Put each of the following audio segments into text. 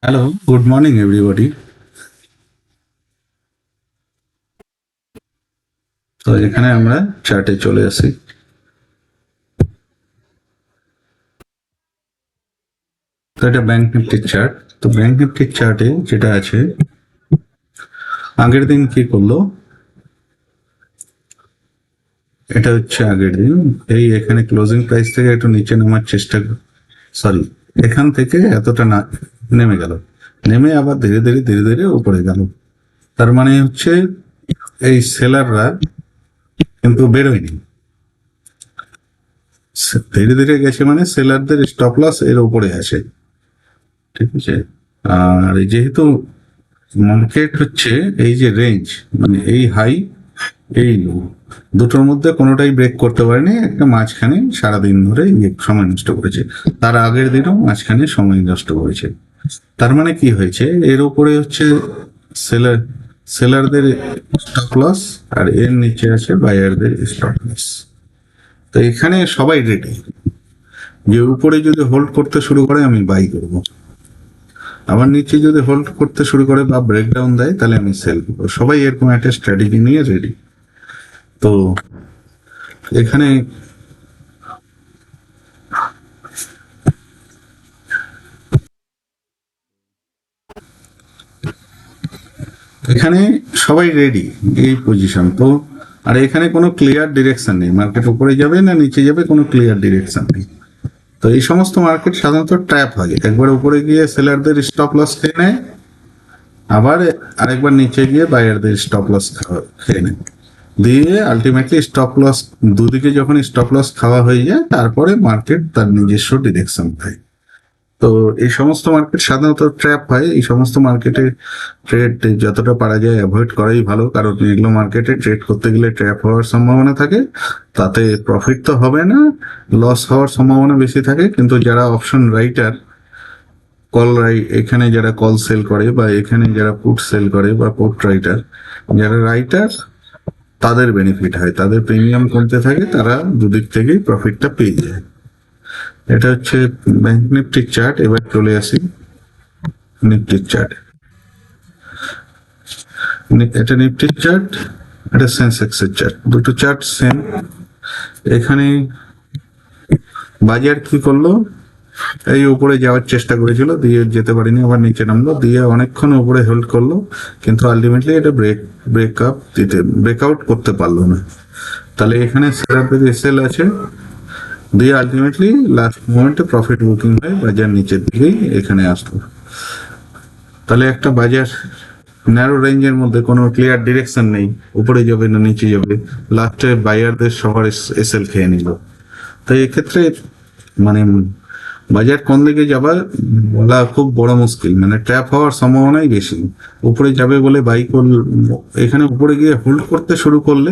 Hello, good morning everybody. তো এখানে আমরা চার্টে চলে আসি। তো এটা ব্যাংক নিফটির চার্ট। তো ব্যাংক নিফটির চার্টে যেটা আছে, আগের দিন কি করলো, এটা হচ্ছে আগের দিন। এই এখানে ক্লোজিং প্রাইস থেকে একটু নিচে নামার চেষ্টা, সরি, এখান থেকে এতটা না নেমে গেল, নেমে আবার ধীরে ধীরে ধীরে ধীরে উপরে গেল। তার মানে হচ্ছে এই সেলাররা কিন্তু বেরোয়নি, ধীরে ধীরে গেছে, মানে সেলারদের স্টপ লস এর উপরে আছে। ঠিক আছে। আর যেহেতু মার্কেট হচ্ছে এই যে রেঞ্জ, মানে এই হাই এই লো, দুটোর মধ্যে কোনোটাই ব্রেক করতে পারেনি, একটা মাঝখানে সারাদিন ধরে সময় নষ্ট করেছে। তার আগের দিনও মাঝখানে সময় নষ্ট করেছে। তার মানে কি হয়েছে, এর উপরে হচ্ছে সেলার সেলারদের স্টপ লস, আর এর নিচে আছে বায়ারদের স্টপ লস। তো এখানে সবাই রেডি, যে উপরে যদি হোল্ড করতে শুরু করে আমি বাই করবো, আবার নিচে যদি হোল্ড করতে শুরু করে বা ব্রেকডাউন দেয় তাহলে আমি সেল করবো। সবাই এরকম একটা স্ট্র্যাটেজি নিয়ে রেডি। তো এখানে এখানে সবাই রেডি, এই পজিশন তো। আর এখানে কোনো ক্লিয়ার ডিরেকশন নেই, মার্কেট উপরে যাবে না নিচে যাবে, কোনো ক্লিয়ার ডিরেকশন নেই। তো এই সমস্ত মার্কেট সাধারণত ট্র্যাপ হয়, একবার উপরে গিয়ে সেলারদের স্টপ লস খেয়ে নেয়, আবার আরেকবার নিচে গিয়ে বায়ারদের স্টপ লস খেয়ে নেয়, দিয়ে আলটিমেটলি স্টপ লস, দুদিকে যখন স্টপ লস খাওয়া হয়ে যায় তারপরে মার্কেট তার নিজস্ব ডিরেকশন পায়। তো এই সমস্ত মার্কেট সাধারণত ট্র্যাপ হয়। এই সমস্ত মার্কেটে ট্রেড যতটা পারা যায় অ্যাভয়েড করাই ভালো, কারণ এগুলো মার্কেটে ট্রেড করতে গেলে ট্র্যাপ হওয়ার সম্ভাবনা থাকে। তাতে প্রফিট তো হবে না, লস হওয়ার সম্ভাবনা বেশি থাকে। কিন্তু যারা অপশন রাইটার, এখানে যারা কল সেল করে বা এখানে যারা পুট সেল করে বা পুট রাইটার, যারা রাইটার, তাদের বেনিফিট হয়, তাদের প্রিমিয়াম কমতে থাকে, তারা দুদিক থেকেই প্রফিটটা পেয়ে যায়। এটা হচ্ছে ব্যাংক নিফটির চার্ট। এবার চলে আসি নিফটির চার্ট। এটা নিফটির চার্ট, এটা সেন্সেক্স এর চার্ট, দুটো চার্ট সেম। এখানে বাজার কি করলো, এই উপরে যাওয়ার চেষ্টা করেছিল, দিয়ে যেতে পারিনি, আবার নিচে নামলো, দিয়ে অনেকক্ষণ উপরে হোল্ড করলো, কিন্তু আলটিমেটলি এটা ব্রেকআউট করতে পারলো না। তাহলে এখানে সেলারদের এসএল আছে, দিয়ে আলটিমেটলি লাস্ট মোমেন্টে প্রফিট বুকিং হয়, বাজার নিচের দিকেই এখানে আসলো। তাহলে একটা বাজার ন্যারো রেঞ্জের মধ্যে কোনো ক্লিয়ার ডিরেকশন নেই, উপরে যাবে না নিচে যাবে, লাস্টে বায়ারদের সবার এসএল খেয়ে নিল। তো এক্ষেত্রে মানে বাজার কোন দিকে যাবার বলা খুব বড় মুশকিল, মানে ট্র্যাপ হওয়ার সম্ভাবনাই বেশি। উপরে যাবে বলে বাই করলে, এখানে উপরে গিয়ে হোল্ড করতে শুরু করলে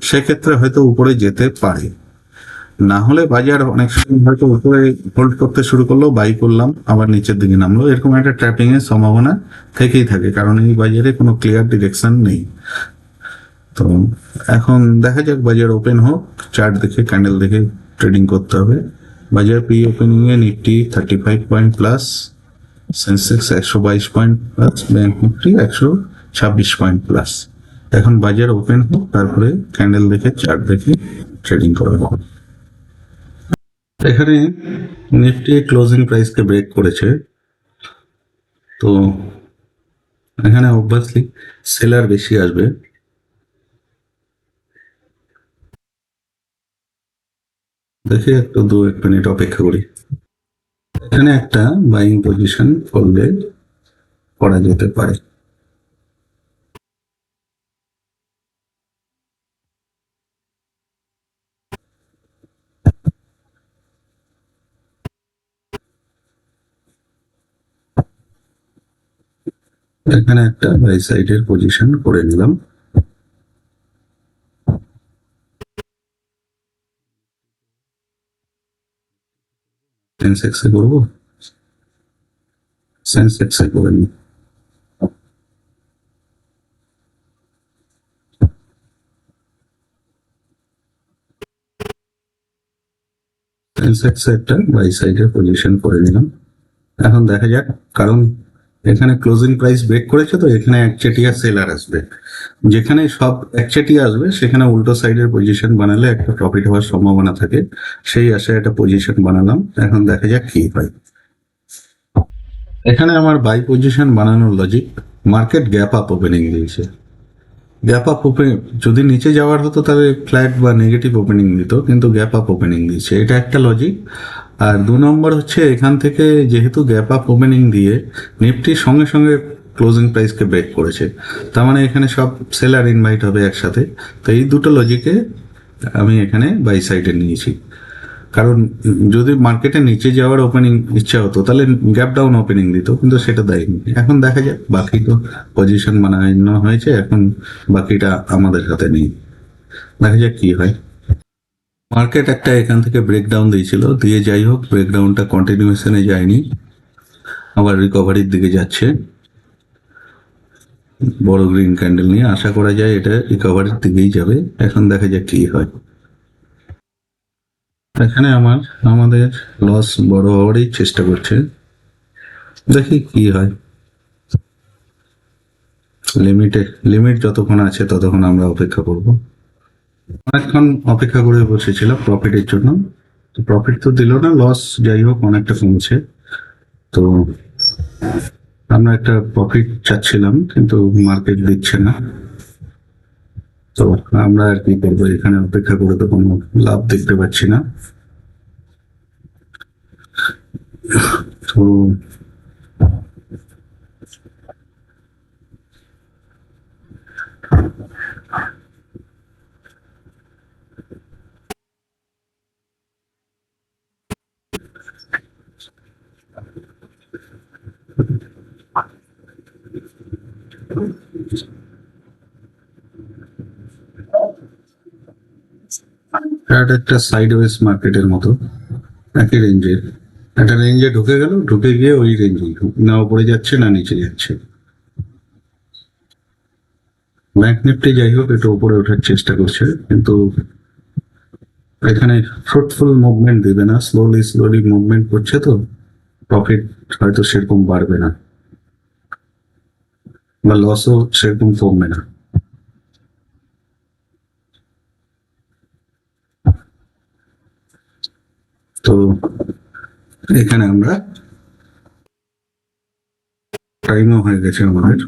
সেক্ষেত্রে হয়তো উপরে যেতে পারে, না হলে বাজার অনেক সময় হয়তো উপরে হোল্ড করতে শুরু করলো, বাই করলাম, আবার নিচের দিকে নামলো, এরকম একটা ট্র্যাপিং এর সম্ভাবনা থেকেই থাকে, কারণ এই বাজারে কোনো ক্লিয়ার ডিরেকশন নেই। তো এখন দেখা যাক, বাজার ওপেন হোক, চার্ট দেখে ক্যান্ডেল দেখে ট্রেডিং করতে হবে। বাজার প্রি ওপেনিং এ Nifty 35 point plus, Sensex 122 point plus, bank Nifty 126 point plus. এখন বাজার ওপেন হোক, তারপরে ক্যান্ডেল দেখে চার্ট দেখে ট্রেডিং করা হবে। এখানে নিফটি ক্লোজিং প্রাইসকে ব্রেক করেছে, তো এখানে অবভিয়াসলি সেলার বেশি আসবে। দেখে একটু 1 মিনিট অপেক্ষা করি। এখানে একটা বাইং পজিশন করলে করা যেতে পারে। এখানে একটা বাই সাইডের পজিশন করে নিলাম। সেন্সেক্সে করবো, সেন্সেক্সে করে নি। সেন্সেক্সে একটা বাই সাইডের পজিশন করে নিলাম। এখন দেখা যাক, কারণ এখানে ক্লোজিং প্রাইস ব্রেক করেছে, তো এখানে একচেটিয়া সেলার আসবে। যেখানে সব একচেটিয়া আসবে সেখানে উল্টো সাইডের পজিশন বানালে একটা প্রফিট হওয়ার সম্ভাবনা থাকে, সেই আশায় একটা পজিশন বানালাম। এখন দেখা যাক কি হয়। এখানে আমার বাই পজিশন বানানোর logic, market gap up opening দিয়েছে। গ্যাপ আপ ওপেন যদি নিচে যাওয়ার হতো তাহলে ফ্ল্যাট বা নেগেটিভ ওপেনিং দিত, কিন্তু গ্যাপ আপ ওপেনিং দিয়েছে, এটা একটা লজিক। আর 2 নম্বর হচ্ছে এখান থেকে যেহেতু গ্যাপ আপ ওপেনিং দিয়ে নিফটির সঙ্গে সঙ্গে ক্লোজিং প্রাইসকে ব্রেক করেছে, তার মানে এখানে সব সেলার ইনভাইট হবে একসাথে। তো এই দুটো লজিকে আমি এখানে বাই সাইডে নিয়েছি। কারণ যদি মার্কেটে নিচে যাওয়ার ওপেনিং ইচ্ছা হতো তাহলে গ্যাপ ডাউন ওপেনিং দিত, কিন্তু সেটা দেয়নি। এখন দেখা যাক, বাকি তো পজিশন বানানো হয়েছে, এখন বাকিটা আমাদের হাতে নেই, দেখা যাক কি হয়। মার্কেট একটা এখান থেকে ব্রেকডাউন দিয়েছিল, দিয়ে যাই হোক ব্রেকডাউনটা কন্টিনিউশনে যায়নি, আবার রিকভারির দিকে যাচ্ছে বড় গ্রিন ক্যান্ডেল নিয়ে। আশা করা যায় এটা রিকভারির দিকেই যাবে, এখন দেখা যাক কি হয়। এখানে আমাদের লস বড় হওয়ারই চেষ্টা করছে, দেখি কি হয়। লিমিট যতক্ষণ আছে ততক্ষণ আমরা অপেক্ষা করব। অনেকক্ষণ অপেক্ষা করে বসেছিলাম প্রফিটের জন্য, তো প্রফিট তো দিল না, লস যাই হোক অনেকটা কমছে। তো আমরা একটা প্রফিট চাচ্ছিলাম কিন্তু মার্কেট দিচ্ছে না, তো আমরা আর কি করবো, এখানে অপেক্ষা করে তো কোনো লাভ দেখতে পাচ্ছি না। তো এটা একটা সাইডওয়েজ মার্কেটের মতো, একই রেঞ্জের একটা রেঞ্জে ঢুকে গেল, ঢুকে গিয়ে ওই রেঞ্জে না উপরে যাচ্ছে না নিচে যাচ্ছে। ব্যাংক নিফটি যাই হোক একটু উপরে ওঠার চেষ্টা করছে, কিন্তু এখানে ফ্রুটফুল মুভমেন্ট দিবে না, স্লোলি স্লোলি মুভমেন্ট করছে, তো প্রফিট হয়তো সেরকম বাড়বে না বা লসও সেরকম কমবে না। তো এখানে আমরা টাইমও হয়ে গেছে আমাদের।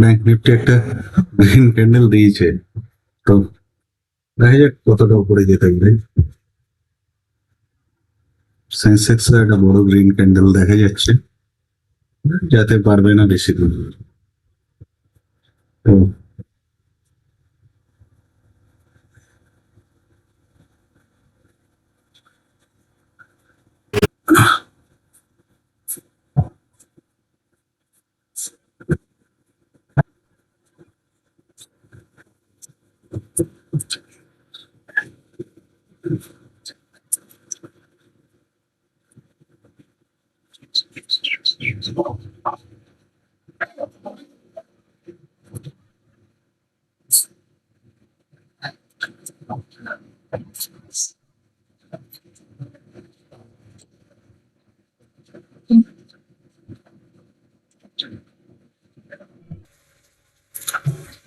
ব্যাংক নিফটি একটা গ্রিন ক্যান্ডেল দিয়েছে, তো দেখা যাক কতটা উপরে যেতে পারে। সেন্সেক্স একটা বড় গ্রিন ক্যান্ডেল দেখা যাচ্ছে, যেতে পারবে না বেশি দূর। তো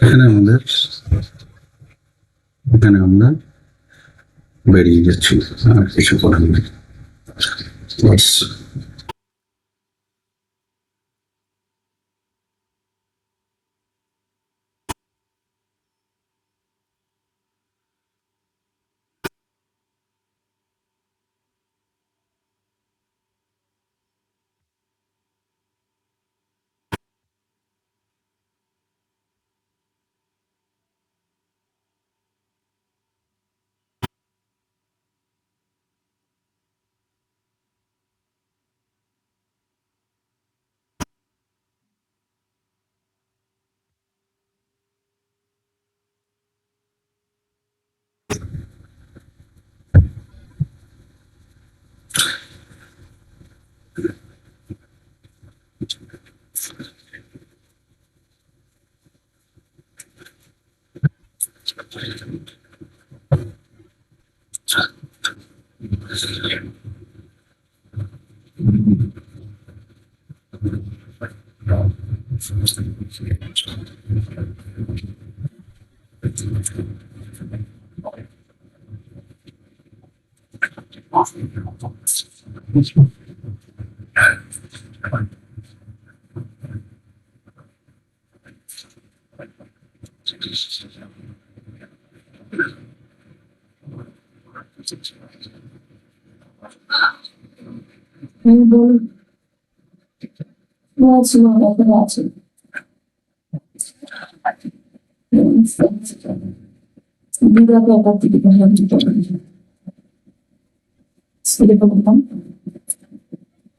এখানে আমাদের এখানে আমরা বেরিয়ে যাচ্ছি, আর কিছু করার নেই। বাস। আছে ব্যাপারে আছে বিভাগ ব্যাপার থেকে বলতাম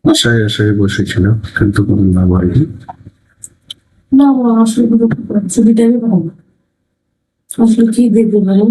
আশায় আশায় বসেছিল, কিন্তু কোনো লাভ হয়নি। না আমার আসলে ছবিটাই ভালো আসলে কি দেখবো ভালো